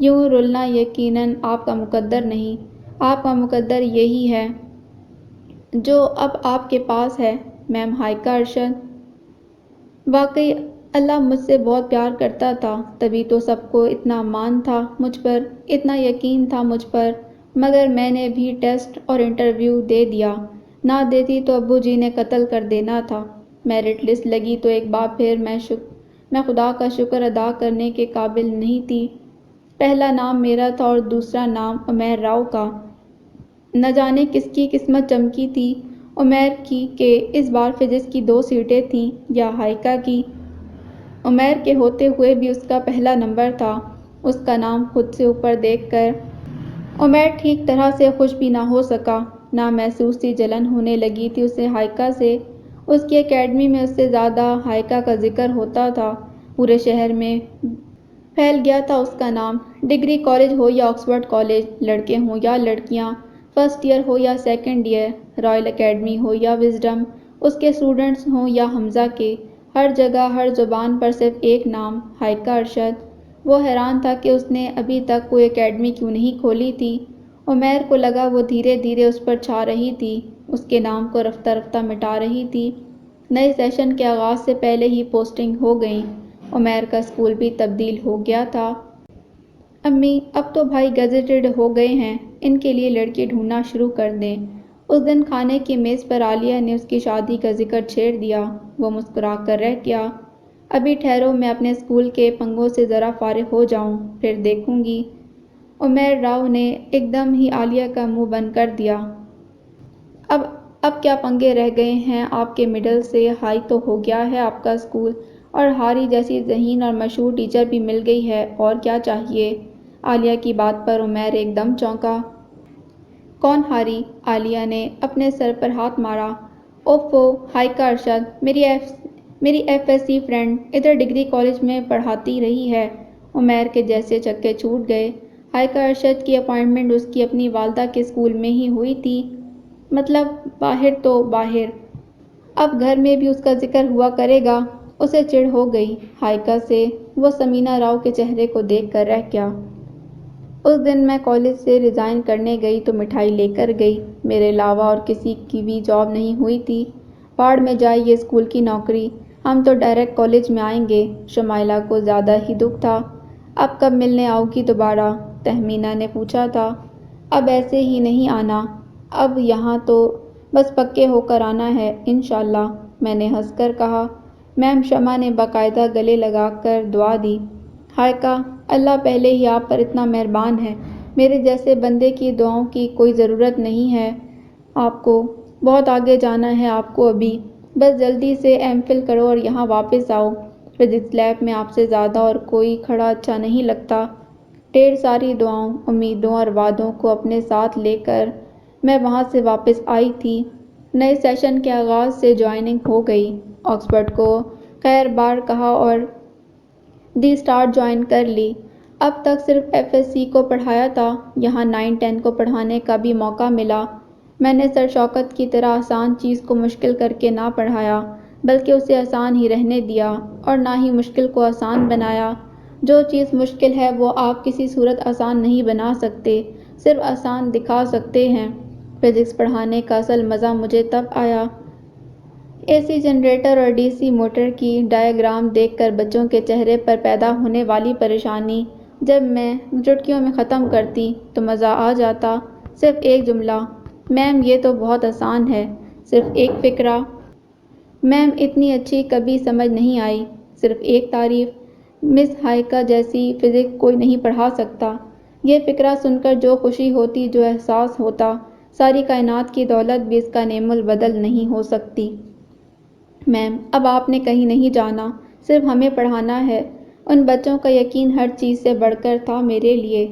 یوں رلنا یقیناً آپ کا مقدر نہیں، آپ کا مقدر یہی ہے جو اب آپ کے پاس ہے۔ میم ہائیکا ارشد، واقعی اللہ مجھ سے بہت پیار کرتا تھا، تبھی تو سب کو اتنا امان تھا مجھ پر، اتنا یقین تھا مجھ پر، مگر میں نے بھی ٹیسٹ اور انٹرویو دے دیا۔ نہ دیتی تو ابو جی نے قتل کر دینا تھا۔ میرٹ لسٹ لگی تو ایک بار پھر میں خدا کا شکر ادا کرنے کے قابل نہیں تھی۔ پہلا نام میرا تھا اور دوسرا نام عمیر راؤ کا۔ نہ جانے کس کی قسمت چمکی تھی، عمیر کی کہ اس بار فزکس کی 2 سیٹیں تھیں، یا ہائیکا کی۔ عمیر کے ہوتے ہوئے بھی اس کا پہلا نمبر تھا۔ اس کا نام خود سے اوپر دیکھ کر عمیر ٹھیک طرح سے خوش بھی نہ ہو سکا۔ نہ محسوس سی جلن ہونے لگی تھی اسے ہائیکا سے۔ اس کی اکیڈمی میں اس سے زیادہ ہائیکا کا ذکر ہوتا تھا۔ پورے شہر میں پھیل گیا تھا اس کا نام۔ ڈگری کالج ہو یا آکسفورڈ کالج، لڑکے ہوں یا لڑکیاں، فرسٹ ایئر ہو یا سیکنڈ ایئر، رائل اکیڈمی ہو یا وزڈم، اس کے اسٹوڈنٹس ہوں یا حمزہ کے، ہر جگہ ہر زبان پر صرف ایک نام، ہائیکا ارشد۔ وہ حیران تھا کہ اس نے ابھی تک کوئی اکیڈمی کیوں نہیں کھولی تھی۔ عمیر کو لگا وہ دھیرے دھیرے اس پر چھا رہی تھی، اس کے نام کو رفتہ رفتہ مٹا رہی تھی۔ نئے سیشن کے آغاز سے پہلے ہی پوسٹنگ ہو گئیں۔ عمیر کا اسکول بھی تبدیل ہو گیا تھا۔ امی، اب تو بھائی گیزٹڈ ہو گئے ہیں، ان کے لیے لڑکی ڈھونڈنا شروع کر دیں۔ اس دن کھانے کی میز پر عالیہ نے اس کی شادی کا ذکر چھیڑ دیا۔ وہ مسکرا کر رہ گیا۔ ابھی ٹھہرو، میں اپنے اسکول کے پنگوں سے ذرا فارغ ہو جاؤں، پھر دیکھوں گی۔ عمیر راؤ نے ایک دم ہی عالیہ کا منہ بند کر دیا۔ اب کیا پنگے رہ گئے ہیں آپ کے مڈل سے ہائی تو ہو گیا ہے آپ کا اسکول، اور ہاری جیسی ذہین اور مشہور ٹیچر بھی مل گئی ہے، اور کیا چاہیے؟ عالیہ کی بات پر عمیر ایک دم چونکا۔ کون ہاری؟ عالیہ نے اپنے سر پر ہاتھ مارا۔ اوفو، ہائیکا ارشد، میری FSC فرینڈ، ادھر ڈگری کالج میں پڑھاتی رہی ہے۔ عمیر کے جیسے چکے چھوٹ گئے۔ ہائیکا ارشد کی اپائنٹمنٹ اس کی اپنی والدہ کے اسکول میں ہی ہوئی تھی، مطلب باہر تو باہر، اب گھر میں بھی اس کا ذکر ہوا کرے گا۔ اسے چڑ ہو گئی ہائیکا سے۔ وہ ثمینہ راؤ کے چہرے کو دیکھ کر رہ گیا۔ اس دن میں کالج سے ریزائن کرنے گئی تو مٹھائی لے کر گئی۔ میرے علاوہ اور کسی کی بھی جاب نہیں ہوئی تھی۔ بھاڑ میں جائے یہ اسکول کی نوکری، ہم تو ڈائریکٹ کالج میں آئیں گے۔ شمائلہ کو زیادہ ہی دکھ تھا۔ اب کب ملنے آؤ گی دوبارہ؟ تہمینہ نے پوچھا تھا۔ اب ایسے ہی نہیں آنا، اب یہاں تو بس پکے ہو کر آنا ہے انشاءاللہ، میں نے ہنس کر کہا۔ میم شمع نے باقاعدہ گلے لگا کر دعا دی۔ ہائیکا، اللہ پہلے ہی آپ پر اتنا مہربان ہے، میرے جیسے بندے کی دعاؤں کی کوئی ضرورت نہیں ہے آپ کو، بہت آگے جانا ہے آپ کو ابھی، بس جلدی سے MPhil کرو اور یہاں واپس آؤ۔ فزکس لیب میں آپ سے زیادہ اور کوئی کھڑا اچھا نہیں لگتا۔ ڈھیر ساری دعاؤں، امیدوں اور وعدوں کو اپنے ساتھ لے کر میں وہاں سے واپس آئی تھی۔ نئے سیشن کے آغاز سے جوائننگ ہو گئی۔ آکسفورڈ کو خیر بار کہا اور دی اسٹارٹ جوائن کر لی۔ اب تک صرف FSC کو پڑھایا تھا، یہاں 9 10 کو پڑھانے کا بھی موقع ملا۔ میں نے سر شوکت کی طرح آسان چیز کو مشکل کر کے نہ پڑھایا، بلکہ اسے آسان ہی رہنے دیا، اور نہ ہی مشکل کو آسان بنایا۔ جو چیز مشکل ہے وہ آپ کسی صورت آسان نہیں بنا سکتے، صرف آسان دکھا سکتے ہیں۔ فزکس پڑھانے کا اصل مزہ مجھے تب آیا اے سی جنریٹر اور ڈی سی موٹر کی ڈائیگرام دیکھ کر بچوں کے چہرے پر پیدا ہونے والی پریشانی جب میں چٹکیوں میں ختم کرتی تو مزہ آ جاتا۔ صرف ایک جملہ، میم یہ تو بہت آسان ہے، صرف ایک فقرہ، میم اتنی اچھی کبھی سمجھ نہیں آئی، صرف ایک تعریف، مس ہائیکا جیسی فزکس کوئی نہیں پڑھا سکتا۔ یہ فقرہ سن کر جو خوشی ہوتی، جو احساس ہوتا، ساری کائنات کی دولت بھی اس کا نعم البدل نہیں ہو سکتی۔ میم اب آپ نے کہیں نہیں جانا، صرف ہمیں پڑھانا ہے۔ ان بچوں کا یقین ہر چیز سے بڑھ کر تھا میرے لیے۔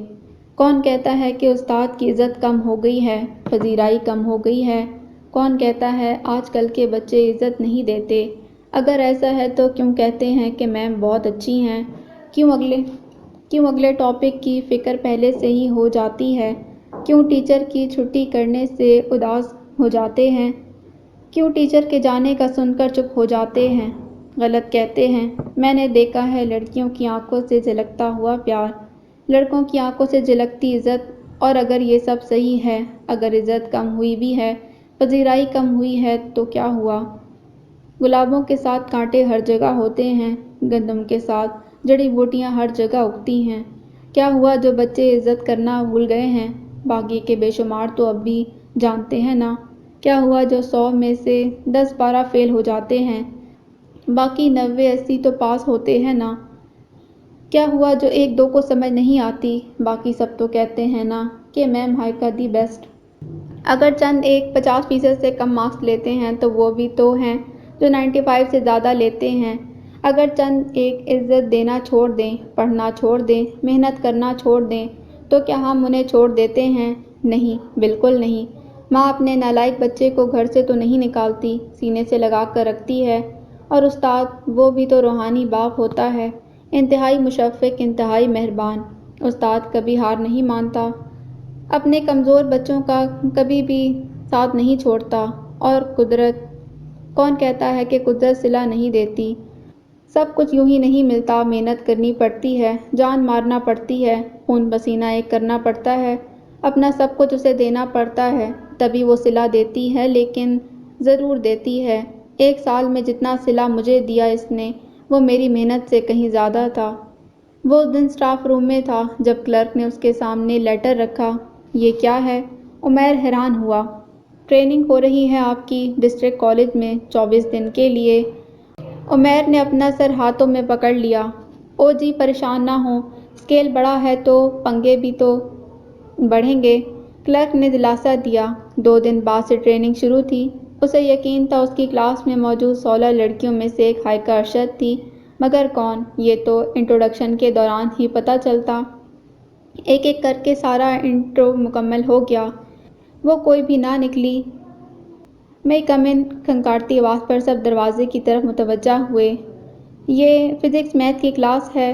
کون کہتا ہے کہ استاد کی عزت کم ہو گئی ہے، پذیرائی کم ہو گئی ہے؟ کون کہتا ہے آج کل کے بچے عزت نہیں دیتے؟ اگر ایسا ہے تو کیوں کہتے ہیں کہ میم بہت اچھی ہیں؟ کیوں اگلے ٹاپک کی فکر پہلے سے ہی ہو جاتی ہے؟ کیوں ٹیچر کی چھٹی کرنے سے اداس ہو جاتے ہیں؟ کیوں ٹیچر کے جانے کا سن کر چپ ہو جاتے ہیں؟ غلط کہتے ہیں۔ میں نے دیکھا ہے لڑکیوں کی آنکھوں سے جھلکتا ہوا پیار، لڑکوں کی آنکھوں سے جھلکتی عزت، اور اگر یہ سب صحیح ہے، اگر عزت کم ہوئی بھی ہے، پذیرائی کم ہوئی ہے تو کیا ہوا؟ گلابوں کے ساتھ کانٹے ہر جگہ ہوتے ہیں، گندم کے ساتھ جڑی بوٹیاں ہر جگہ اگتی ہیں۔ کیا ہوا جو بچے عزت کرنا بھول گئے ہیں؟ باقی کے بے شمار تو اب بھی جانتے ہیں نا۔ کیا ہوا جو 100 میں سے 10-12 فیل ہو جاتے ہیں، باقی 90-80 تو پاس ہوتے ہیں نا۔ کیا ہوا جو 1-2 کو سمجھ نہیں آتی، باقی سب تو کہتے ہیں نا کہ میم ہائیکا دی بیسٹ۔ اگر چند ایک 50% سے کم مارکس لیتے ہیں تو وہ بھی تو ہیں جو 95 سے زیادہ لیتے ہیں۔ اگر چند ایک عزت دینا چھوڑ دیں، پڑھنا چھوڑ دیں، محنت کرنا چھوڑ دیں تو کیا ہم انہیں چھوڑ دیتے ہیں؟ نہیں، بالکل نہیں۔ ماں اپنے نالائق بچے کو گھر سے تو نہیں نکالتی، سینے سے لگا کر رکھتی ہے۔ اور استاد، وہ بھی تو روحانی باپ ہوتا ہے، انتہائی مشفق، انتہائی مہربان۔ استاد کبھی ہار نہیں مانتا، اپنے کمزور بچوں کا کبھی بھی ساتھ نہیں چھوڑتا۔ اور قدرت، کون کہتا ہے کہ قدرت صلہ نہیں دیتی؟ سب کچھ یوں ہی نہیں ملتا، محنت کرنی پڑتی ہے، جان مارنا پڑتی ہے، خون پسینہ ایک کرنا پڑتا ہے، اپنا سب کچھ اسے دینا پڑتا ہے، تبھی وہ صلہ دیتی ہے، لیکن ضرور دیتی ہے۔ 1 سال میں جتنا صلہ مجھے دیا اس نے، وہ میری محنت سے کہیں زیادہ تھا۔ وہ اس دن اسٹاف روم میں تھا جب کلرک نے اس کے سامنے لیٹر رکھا۔ یہ کیا ہے؟ عمیر حیران ہوا۔ ٹریننگ ہو رہی ہے آپ کی ڈسٹرکٹ کالج میں 24 دن کے لیے۔ عمیر نے اپنا سر ہاتھوں میں پکڑ لیا۔ او جی پریشان نہ ہوں، اسکیل بڑا ہے تو پنگے بھی تو بڑھیں گے، کلرک نے دلاسا دیا۔ 2 دن بعد سے ٹریننگ شروع تھی۔ اسے یقین تھا اس کی کلاس میں موجود 16 لڑکیوں میں سے ایک ہائیکا ارشد تھی، مگر کون؟ یہ تو انٹروڈکشن کے دوران ہی پتہ چلتا۔ ایک ایک کر کے سارا انٹرو مکمل ہو گیا، وہ کوئی بھی نہ نکلی۔ میں کم ان کھنکارتی آواز پر سب دروازے کی طرف متوجہ ہوئے۔ یہ فزکس میتھ کی کلاس ہے؟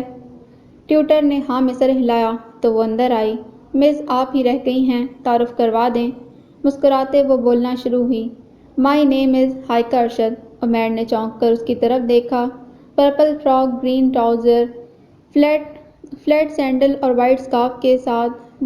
ٹیوٹر نے ہاں میں سر ہلایا تو وہ اندر آئی۔ مس آپ ہی رہ گئی ہیں، تعارف کروا دیں۔ مسکراتے وہ بولنا شروع ہوئی۔ مائی نیم از ہائیکا ارشد۔ عمیر نے چونک کر اس کی طرف دیکھا۔ Purple frock, green trouser, flat sandal اور وائٹ اسکارف کے ساتھ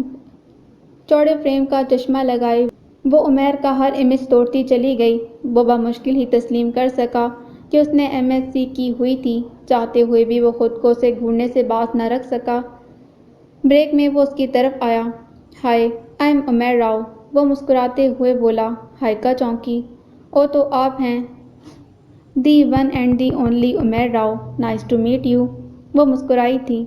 چوڑے فریم کا چشمہ لگائے وہ عمیر کا ہر امیج توڑتی چلی گئی۔ وہ بمشکل ہی تسلیم کر سکا کہ اس نے MSc کی ہوئی تھی، چاہتے ہوئے بھی وہ خود کو اسے گھورنے سے باز نہ رکھ سکا۔ بریک میں وہ اس کی طرف آیا۔ ہائے، آئی ایم عمیر راؤ، وہ مسکراتے ہوئے بولا۔ ہائیکا چونکی۔ او تو آپ ہیں the one and the only Umair Rao, nice to meet you. وہ مسکرائی تھی۔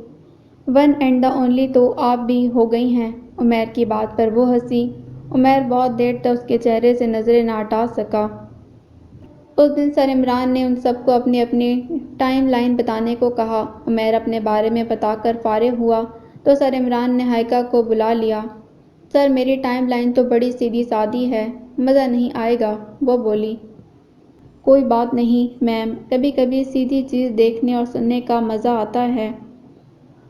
ون اینڈ دی اونلی تو آپ بھی ہو گئی ہیں۔ عمیر کی بات پر وہ ہنسی۔ عمیر بہت دیر تک اس کے چہرے سے نظریں نہ ہٹا سکا۔ اس دن سر عمران نے ان سب کو اپنی اپنی ٹائم لائن بتانے کو کہا۔ عمیر اپنے بارے میں بتا کر فارغ ہوا تو سر عمران نے ہائیکا کو بلا لیا۔ سر میری ٹائم لائن تو بڑی سیدھی سادی ہے، مزہ نہیں آئے گا، وہ بولی۔ کوئی بات نہیں میم، کبھی کبھی سیدھی چیز دیکھنے اور سننے کا مزہ آتا ہے۔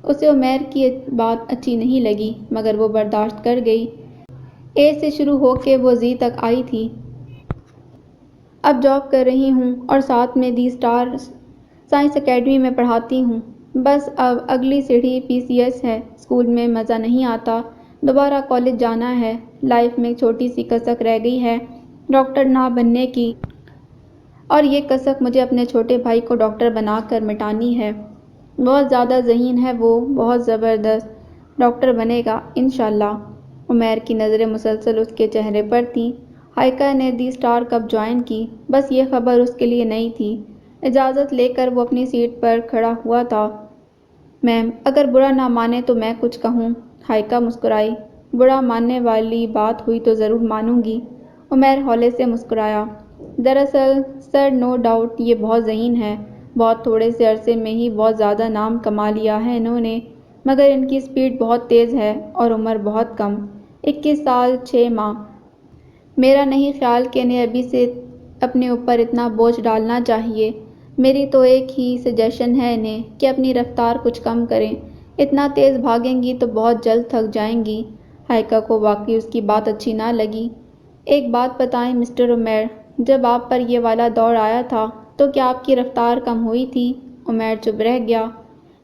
اسے عمیر کی بات اچھی نہیں لگی، مگر وہ برداشت کر گئی۔ اے سے شروع ہو کے وہ زی تک آئی تھی۔ اب جاب کر رہی ہوں اور ساتھ میں دی اسٹار سائنس اکیڈمی میں پڑھاتی ہوں۔ بس اب اگلی سیڑھی PCS ہے۔ اسکول میں مزہ نہیں آتا، دوبارہ کالج جانا ہے۔ لائف میں ایک چھوٹی سی کسک رہ گئی ہے، ڈاکٹر نہ بننے کی، اور یہ کسک مجھے اپنے چھوٹے بھائی کو ڈاکٹر بنا کر مٹانی ہے۔ بہت زیادہ ذہین ہے وہ، بہت زبردست ڈاکٹر بنے گا انشاءاللہ۔ عمیر کی نظریں مسلسل اس کے چہرے پر تھیں۔ ہائیکا نے دی اسٹار کب جوائن کی، بس یہ خبر اس کے لیے نئی تھی۔ اجازت لے کر وہ اپنی سیٹ پر کھڑا ہوا تھا۔ میم، اگر برا نہ مانے تو میں کچھ کہوں؟ ہائیکا مسکرائی۔ برا ماننے والی بات ہوئی تو ضرور مانوں گی۔ عمیر ہولے سے مسکرایا۔ دراصل سر، نو ڈاؤٹ یہ بہت ذہین ہے۔ بہت تھوڑے سے عرصے میں ہی بہت زیادہ نام کما لیا ہے انہوں نے، مگر ان کی سپیڈ بہت تیز ہے اور عمر بہت کم، 21 سال 6 ماہ۔ میرا نہیں خیال کہ انہیں ابھی سے اپنے اوپر اتنا بوجھ ڈالنا چاہیے۔ میری تو ایک ہی سجیشن ہے انہیں کہ اپنی رفتار کچھ کم کریں۔ اتنا تیز بھاگیں گی تو بہت جلد تھک جائیں گی۔ ہائیکا کو واقعی اس کی بات اچھی نہ لگی۔ ایک بات بتائیں مسٹر عمیر، جب آپ پر یہ والا دور آیا تھا تو کیا آپ کی رفتار کم ہوئی تھی؟ عمیر چپ رہ گیا۔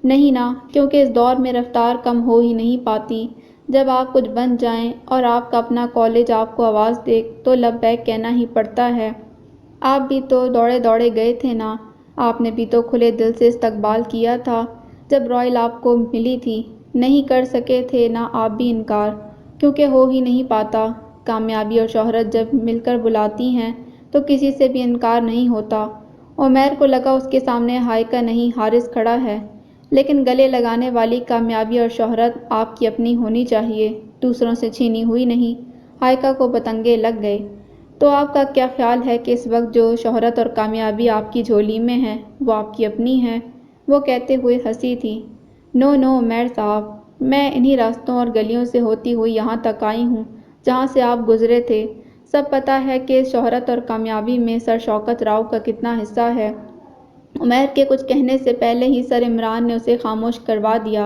نہیں نا، کیونکہ اس دور میں رفتار کم ہو ہی نہیں پاتی۔ جب آپ کچھ بن جائیں اور آپ کا اپنا کالج آپ کو آواز دے تو لبیک کہنا ہی پڑتا ہے۔ آپ بھی تو دوڑے دوڑے گئے تھے نا، آپ نے بھی تو کھلے دل سے استقبال کیا تھا جب رائل آپ کو ملی تھی۔ نہیں کر سکے تھے نا آپ بھی انکار، کیونکہ ہو ہی نہیں پاتا۔ کامیابی اور شہرت جب مل کر بلاتی ہیں تو کسی سے بھی انکار نہیں ہوتا۔ عمیر کو لگا اس کے سامنے ہائیکا نہیں حارث کھڑا ہے، لیکن گلے لگانے والی کامیابی اور شہرت آپ کی اپنی ہونی چاہیے، دوسروں سے چھینی ہوئی نہیں۔ ہائیکا کو پتنگے لگ گئے۔ تو آپ کا کیا خیال ہے کہ اس وقت جو شہرت اور کامیابی آپ کی جھولی میں ہے وہ آپ کی اپنی ہے؟ وہ کہتے ہوئے ہنسی تھی۔ نو نو عمیر صاحب، میں انہی راستوں اور گلیوں سے ہوتی ہوئی یہاں تک آئی ہوں جہاں سے آپ گزرے تھے۔ سب پتہ ہے کہ شہرت اور کامیابی میں سر شوکت راؤ کا کتنا حصہ ہے۔ عمیر کے کچھ کہنے سے پہلے ہی سر عمران نے اسے خاموش کروا دیا۔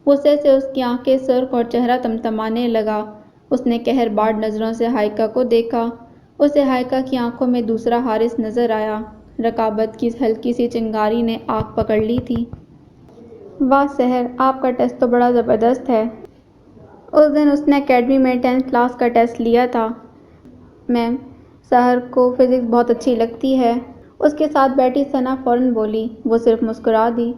غصے سے اس کی آنکھیں سرخ اور چہرہ تمتمانے لگا۔ اس نے قہر بار نظروں سے ہائیکا کو دیکھا۔ اسے ہائیکا کی آنکھوں میں دوسرا حارث نظر آیا۔ رقابت کی ہلکی سی چنگاری نے آنکھ پکڑ لی تھی۔ واہ سحر، آپ کا ٹیسٹ تو بڑا زبردست ہے۔ اس دن اس نے اکیڈمی میں 10th کلاس کا ٹیسٹ لیا تھا۔ میم، سحر کو فزکس بہت اچھی لگتی ہے۔ اس کے ساتھ بیٹھی ثنا فوراً بولی۔ وہ صرف مسکرا دی۔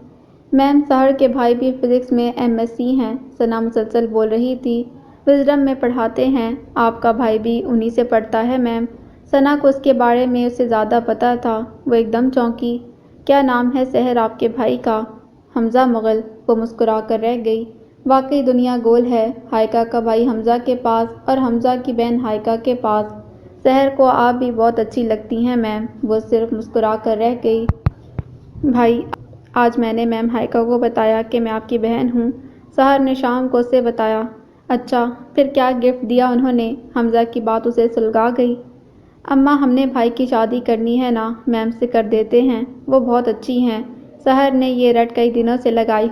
میم، سحر کے بھائی بھی فزکس میں MSc ہیں، ثنا مسلسل بول رہی تھی۔ وزڈم میں پڑھاتے ہیں۔ آپ کا بھائی بھی انہی سے پڑھتا ہے میم۔ ثنا کو اس کے بارے میں اس سے زیادہ پتہ تھا۔ وہ ایک دم چونکی۔ کیا نام ہے سحر آپ کے بھائی کا؟ حمزہ مغل۔ وہ مسکرا کر رہ گئی۔ واقعی دنیا گول ہے، ہائیکا کا بھائی حمزہ کے پاس اور حمزہ کی بہن ہائیکا کے پاس۔ سحر کو آپ بھی بہت اچھی لگتی ہیں میم۔ وہ صرف مسکرا کر رہ گئی۔ بھائی، آج میں نے میم ہائیکا کو بتایا کہ میں آپ کی بہن ہوں۔ سحر نے شام کو اسے بتایا۔ اچھا، پھر کیا گفٹ دیا انہوں نے؟ حمزہ کی بات اسے سلگا گئی۔ اماں، ہم نے بھائی کی شادی کرنی ہے نا، میم سے کر دیتے ہیں، وہ بہت اچھی ہیں۔ سحر نے یہ رٹ کئی دنوں سے لگائی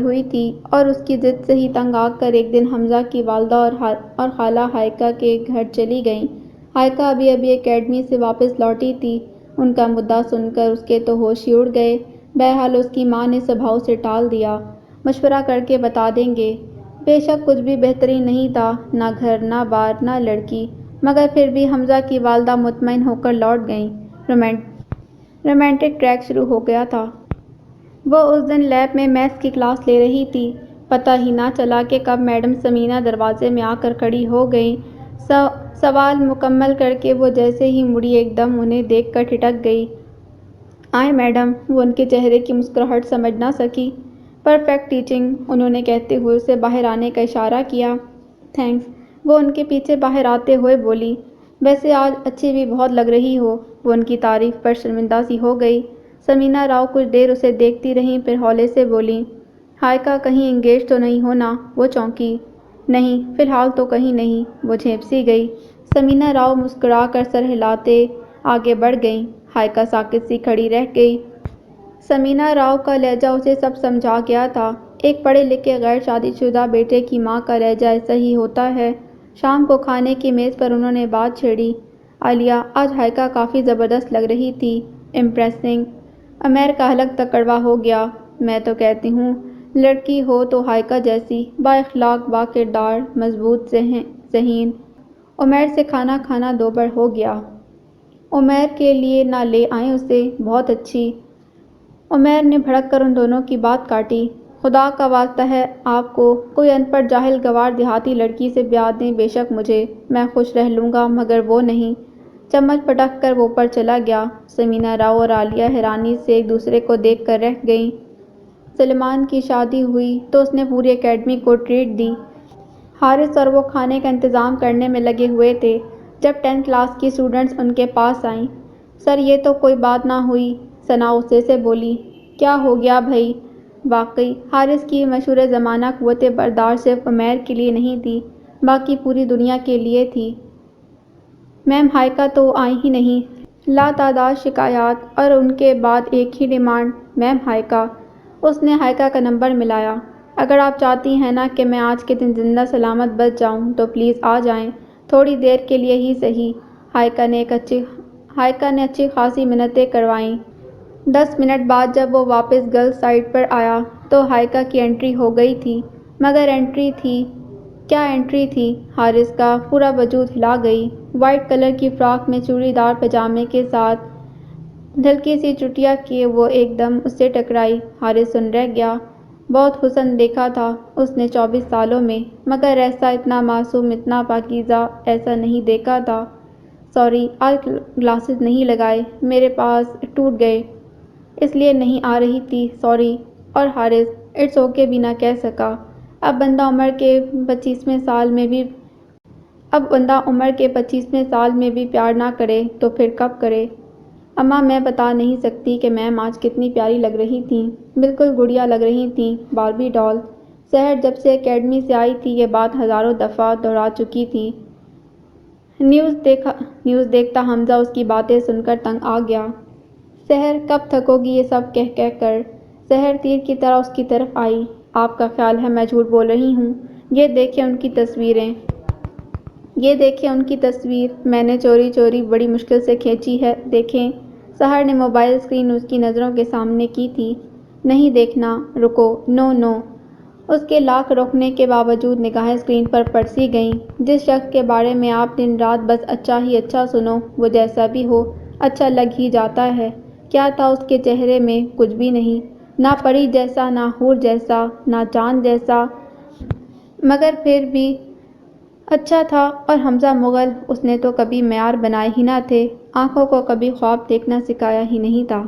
ہوئی تھی اور اس کی ضد سے ہی تنگ آ کر ایک دن حمزہ کی والدہ اور خالہ ہائیکا کے گھر چلی گئیں۔ ہائیکا ابھی اکیڈمی سے واپس لوٹی تھی۔ ان کا مدعا سن کر اس کے تو ہوش ہی اڑ گئے۔ بہرحال اس کی ماں نے سبھا اسے ٹال دیا۔ مشورہ کر کے بتا دیں گے۔ بے شک کچھ بھی بہترین نہیں تھا، نہ گھر، نہ بار، نہ لڑکی، مگر پھر بھی حمزہ کی والدہ مطمئن ہو کر لوٹ گئیں۔ رومانٹک ٹریک شروع ہو گیا تھا۔ وہ اس دن لیب میں میتھس کی کلاس لے رہی تھی۔ پتہ ہی نہ چلا کہ کب میڈم ثمینہ دروازے میں آ کر کھڑی ہو گئیں۔ سوال مکمل کر کے وہ جیسے ہی مڑی ایک دم انہیں دیکھ کر ٹھٹک گئی۔ آئیں میڈم۔ وہ ان کے چہرے کی مسکراہٹ سمجھ نہ سکی۔ پرفیکٹ ٹیچنگ، انہوں نے کہتے ہوئے اسے باہر آنے کا اشارہ کیا۔ تھینکس، وہ ان کے پیچھے باہر آتے ہوئے بولی۔ ویسے آج اچھی بھی بہت لگ رہی ہو۔ وہ ان کی تعریف پر شرمندہ سی ہو گئی۔ ثمینہ راؤ کچھ دیر اسے دیکھتی رہیں، پھر ہولے سے بولیں، ہائیکا کہیں انگیج تو نہیں ہو نا؟ وہ چونکی۔ نہیں، فی الحال تو کہیں نہیں۔ وہ جھیپ سی گئی۔ ثمینہ راؤ مسکرا کر سر ہلاتے آگے بڑھ گئیں۔ ہائیکا ساکت سی کھڑی رہ گئی۔ ثمینہ راؤ کا لہجہ اسے سب سمجھا گیا تھا۔ ایک پڑھے لکھے غیر شادی شدہ بیٹے کی ماں کا لہجہ ایسا ہی ہوتا ہے۔ شام کو کھانے کی میز پر انہوں نے بات چھیڑی۔ عالیہ، آج ہائیکا کافی زبردست لگ رہی تھی۔ امپریسنگ۔ عمیر کا حلق تک کڑوا ہو گیا۔ میں تو کہتی ہوں لڑکی ہو تو ہائیکا جیسی، با اخلاق، با کردار، مضبوط ذہین۔ عمیر سے کھانا کھانا دوبڑ ہو گیا۔ عمیر کے لیے نہ لے آئیں اسے، بہت اچھی۔ عمیر نے بھڑک کر ان دونوں کی بات کاٹی۔ خدا کا واسطہ ہے آپ کو، کوئی ان پڑھ جاہل گنوار دیہاتی لڑکی سے بیاہ دیں، بے شک مجھے، میں خوش رہ لوں گا، مگر وہ نہیں۔ چمچ پٹک کر وہ اوپر چلا گیا۔ سمینا راؤ اور عالیہ حیرانی سے ایک دوسرے کو دیکھ کر رہ گئیں۔ سلیمان کی شادی ہوئی تو اس نے پوری اکیڈمی کو ٹریٹ دی۔ حارث اور وہ کھانے کا انتظام کرنے میں لگے ہوئے تھے جب 10 کلاس کی اسٹوڈنٹس ان کے پاس آئیں۔ سر یہ تو کوئی بات نہ ہوئی، ثنا غصے سے بولی۔ کیا ہو گیا بھئی؟ واقعی حارث کی مشہور زمانہ قوت برداشت صرف عمیر کے لیے نہیں تھی، باقی پوری دنیا کے لیے تھی۔ میم ہائیکا تو آئی ہی نہیں۔ لاتعداد شکایات اور ان کے بعد ایک ہی ڈیمانڈ، میم ہائیکا۔ اس نے ہائیکا کا نمبر ملایا۔ اگر آپ چاہتی ہیں نا کہ میں آج کے دن زندہ سلامت بچ جاؤں تو پلیز آ جائیں، تھوڑی دیر کے لیے ہی سہی۔ ہائیکا نے اچھی خاصی منتیں کروائیں۔ 10 منٹ بعد جب وہ واپس گرلز سائڈ پر آیا تو ہائیکا کی انٹری ہو گئی تھی، مگر انٹری تھی کیا انٹری تھی، حارث کا پورا وجود ہلا گئی۔ وائٹ کلر کی فراک میں چوڑی دار پاجامے کے ساتھ ہلکی سی چٹیا کیے وہ ایک دم اس سے ٹکرائی۔ حارث سن رہ گیا۔ بہت حسن دیکھا تھا اس نے 24 سالوں میں، مگر ایسا اتنا معصوم، اتنا پاکیزہ ایسا نہیں دیکھا تھا۔ سوری، آج گلاسز نہیں لگائے، میرے پاس ٹوٹ گئے، اس لیے نہیں آ رہی تھی، سوری۔ اور حارث اٹس اوکے بھی نہ کہہ سکا۔ اب بندہ عمر کے 25ویں سال میں بھی پیار نہ کرے تو پھر کب کرے؟ اماں میں بتا نہیں سکتی کہ میم آج کتنی پیاری لگ رہی تھیں، بالکل گڑیا لگ رہی تھیں، باربی ڈال۔ سحر جب سے اکیڈمی سے آئی تھی یہ بات ہزاروں دفعہ دہرا چکی تھی۔ نیوز دیکھتا حمزہ اس کی باتیں سن کر تنگ آ گیا۔ سحر کب تھکو گی یہ سب کہہ کر؟ سحر تیر کی طرح اس کی طرف آئی۔ آپ کا خیال ہے میں جھوٹ بول رہی ہوں؟ یہ دیکھیں ان کی تصویر میں نے چوری چوری بڑی مشکل سے کھینچی ہے، دیکھیں۔ سحر نے موبائل اسکرین اس کی نظروں کے سامنے کی تھی۔ نہیں دیکھنا، رکو، نو نو۔ اس کے لاکھ روکنے کے باوجود نگاہیں اسکرین پر پرسی گئیں۔ جس شخص کے بارے میں آپ دن رات بس اچھا ہی اچھا سنو، وہ جیسا بھی ہو اچھا لگ ہی جاتا ہے۔ کیا تھا اس کے چہرے میں؟ کچھ بھی نہیں، نہ پری جیسا، نہ حور جیسا، نہ چاند جیسا، مگر پھر بھی اچھا تھا۔ اور حمزہ مغل، اس نے تو کبھی معیار بنائے ہی نہ تھے، آنکھوں کو کبھی خواب دیکھنا سکھایا ہی نہیں تھا۔